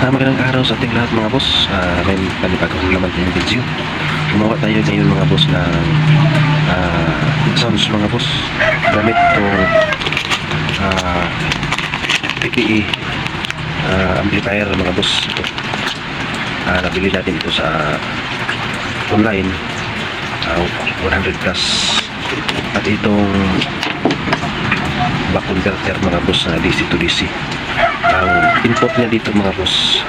Magandang araw sa ating lahat mga boss. May panibagong naman tayong video. Gumawa tayo ngayon mga boss ng sounds mga boss. Gamit itong PPE amplifier mga boss. Ito. Nabili natin ito sa online. 100 plus. At itong back converter mga boss na DC to DC. Ang input niya dito mga boss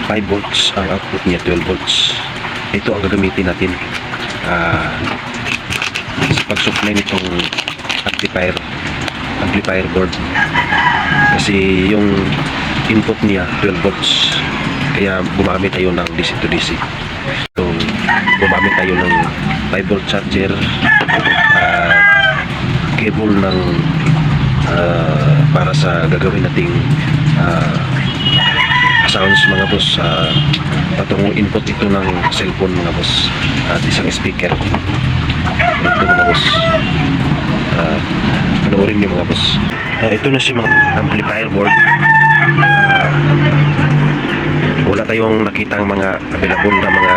5 volts, ang output niya 12 volts. Ito ang gagamitin natin sa pag-supply nitong amplifier board, kasi yung input niya 12 volts, kaya gumamit tayo ng DC to DC. So gumamit tayo ng 5 volt charger, cable ng para sa gagawin nating sounds mga boss. Patungong input ito ng cellphone mga boss, at isang speaker ito mga boss. Panoorin niyo mga boss. Ito na si mga amplifier board. Wala tayong nakitang mga available na mga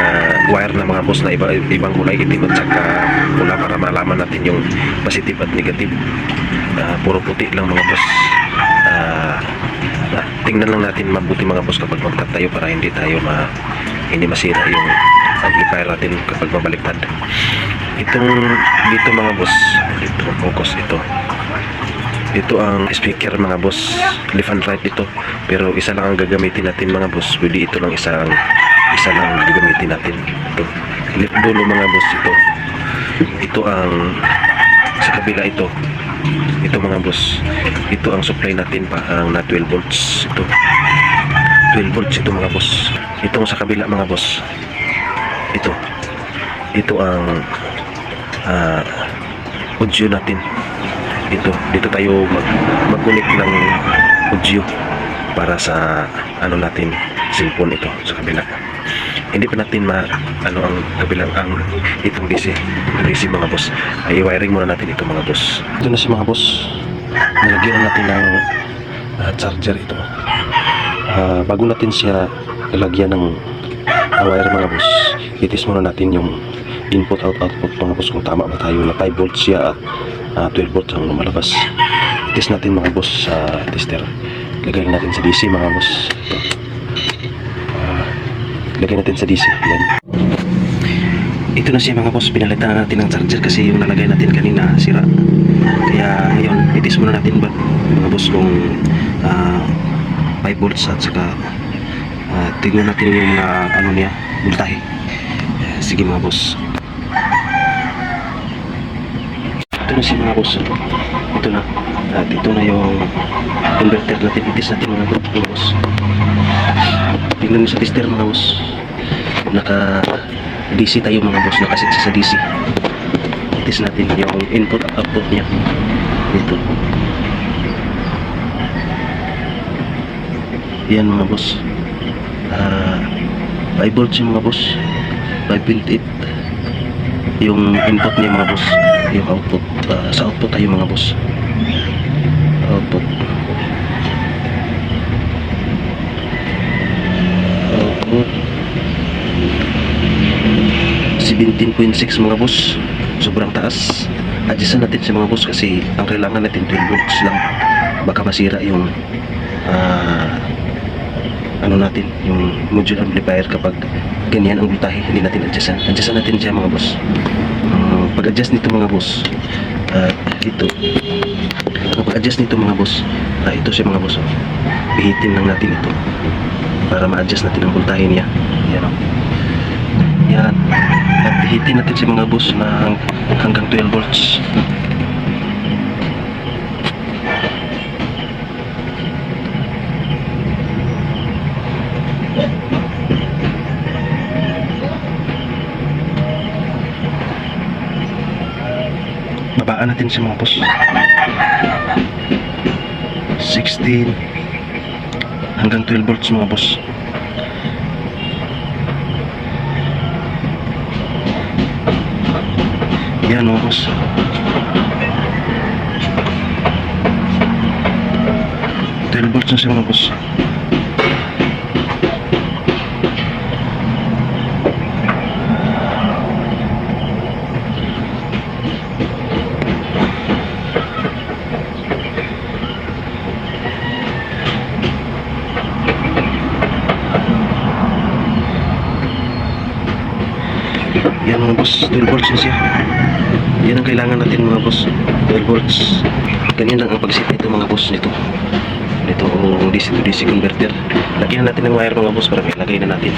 wire na mga boss na ibang kulay, itim at saka pula, para malaman natin yung positive at negative. Puro puti lang mga boss. Tingnan lang natin mabuti mga boss kapag magtatayo, para hindi masira yung amplifier natin kapag mabaliktad. Itong dito mga boss, dito focus ito ang speaker mga boss, left and right ito, pero isa lang ang gagamitin natin mga boss. Pwede ito lang, isa lang gagamitin natin. Ito left dulo mga boss. Ito ang sa kabila, ito mga boss, ito ang supply natin pa, ang na 12 volts. Ito 12 volts ito mga boss. Itong sa kabila mga boss, ito ang audio natin. Dito tayo mag-connect ng audio para sa natin, cellphone. Ito sa kabila. Hindi pa natin ang kabilang itong DC mga boss. Ay wiring muna natin ito mga boss. Ito na si mga boss. Nalagyan natin ng charger ito. Bago natin siya lalagyan ng wire mga boss, itis muna natin yung input output mga boss, kung tama ba tayo na 5 volts siya at 12 volts ang lumalabas. Itis natin mga boss sa tester. Lagay natin sa DC mga boss. Lagay natin sa DC. Yan. Ito na siya mga boss. Pinalitan na natin ng charger kasi yung nalagay natin kanina sira. Kaya ngayon itis muna natin mga boss kung 5 volts, at saka tignan natin yung niya, voltahe. Sige mga boss. Ito na siya mga boss. Ito na. At ito na yung converter natin. Itis natin mga boss. Tingnan nyo sa tester mga boss. Naka DC tayo mga boss. Nakasit sa DC. Itis natin yung input at output niya. Ito. Yan mga boss. 5 volts yung mga boss. 5.8 yung input niya mga boss. Yung output, sa output tayo mga boss. Output 17.6 mga boss. Sobrang taas. Adjustan natin sa mga boss kasi ang kailangan natin 12 volts lang. Baka masira yung natin, yung module amplifier kapag ganyan ang voltahe. Hindi natin adjustan natin siya mga boss. Pag-adjust nito mga boss, pag-adjust nito mga boss, ito siya mga boss. Bihitin lang natin ito para ma-adjust natin ang voltahe niya. Yan. At bihitin natin siya mga boss na hanggang 12 volts. Babaan natin siya mga boss. 16 hanggang 12 volts mga boss. Yan mga boss. 12 volts na siya mga boss. mga boss, 12 volts na siya. Yan ang kailangan natin mga boss, 12 volts. Ganyan lang ang pag-set nito mga boss nito. Ito ang DC to DC converter. Lagyan natin ng wire mga boss para ilagay na natin.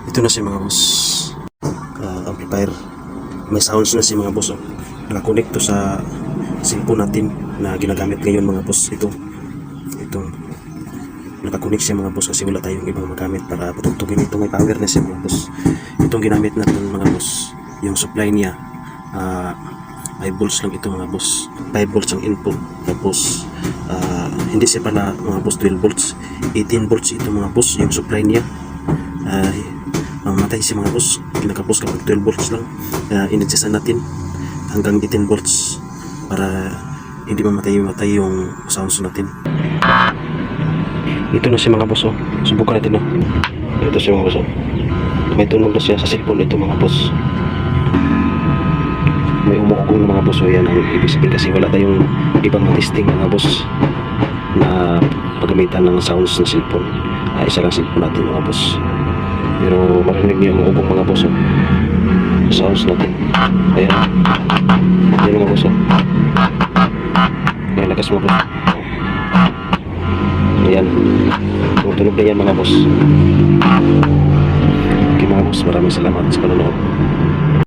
Ito na si mga boss, amplifier. May sounds na si mga boss. Nakakonect to sa cellphone natin na ginagamit ngayon mga boss. Ito nakakonect siya mga boss kasi wala tayong ibang magamit para patugtugin. Ito may power na siya mga boss. Itong ginamit natin mga boss, yung supply niya 5 volts lang ito mga boss. 5 volts ang input. Tapos hindi siya pala mga boss 12 volts, 18 volts ito mga boss yung supply niya. Mamatay si mga boss pinakapos kapag 12 volts lang. In-adjustan natin hanggang 18 volts para hindi mamatay yung sounds natin. Ito na si mga boss. Subukan natin. Ito si mga boss. May tunog na siya sa cellphone ito mga boss. May umukong mga boss. Yan ang ibig sabihin kasi wala tayong ibang testing mga boss na paggamitan ng sounds ng cellphone. Isa lang cellphone natin mga boss. Pero marinig niyo yung umukong mga boss. Sounds natin. Ayan. Ayan mga boss. Ayan, lakas mga boss. Ayan. Tunog na yan mga boss. Okay mga boss, maraming salamat sa panonood.